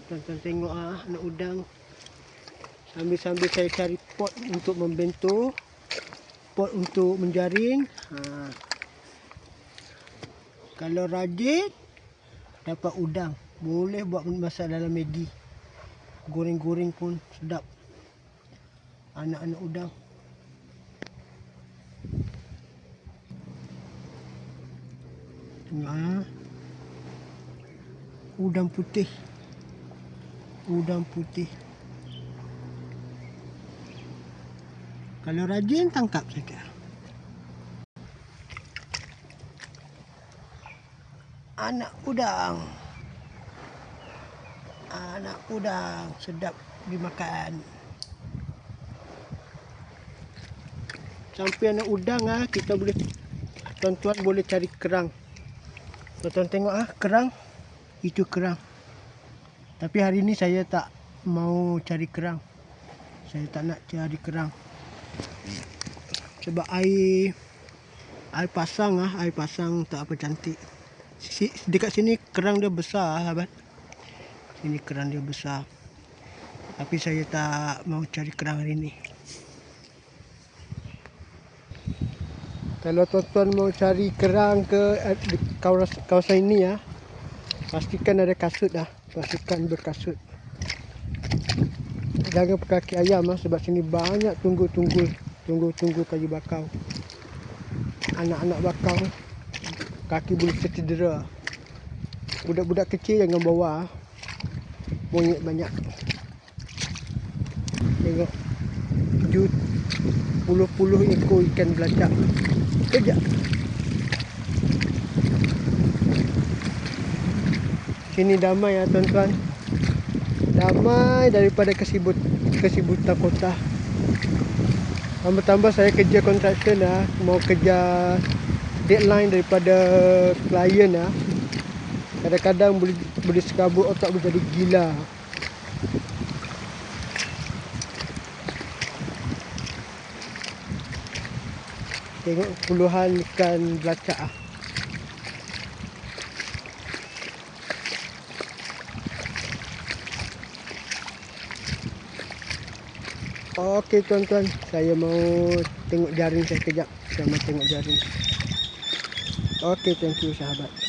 Tuan-tuan tengok anak udang. Sambil-sambil saya cari pot untuk membentuk, pot untuk menjaring. Kalau rajin dapat udang, boleh buat masak dalam Maggi. Goreng-goreng pun sedap. Anak-anak udang. Tengok udang putih. Udang putih. Kalau rajin tangkap saja. Anak udang. Anak udang sedap dimakan. Sampai anak udang kita boleh, tuan-tuan boleh cari kerang. Tuan-tuan tengok kerang. Itu kerang. Tapi hari ini saya tak mau cari kerang. Saya tak nak cari kerang. Sebab air pasang tak apa cantik. Dekat sini kerang dia besar, sahabat. Ini kerang dia besar. Tapi saya tak mau cari kerang hari ini. Kalau tuan-tuan mau cari kerang ke kawasan ini pastikan ada kasut pastikan berkasut. Jangan pakai kaki ayam sebab sini banyak tunggu kayu bakau. Anak-anak bakau kaki boleh tercedera. Budak-budak kecil jangan bawa. Monyet banyak. Tengok puluh-puluh ekor ikan belacak. Kejap. Sini damai tuan-tuan. Damai daripada kesibutan kota. Tambah-tambah saya kerja construction mau kejar deadline daripada klien kadang-kadang boleh sekabut otak menjadi gila. Tengok puluhan ikan belacak Okey tuan-tuan, saya mau tengok jaring saya kejap. Saya mau tengok jaring. Okey, thank you sahabat.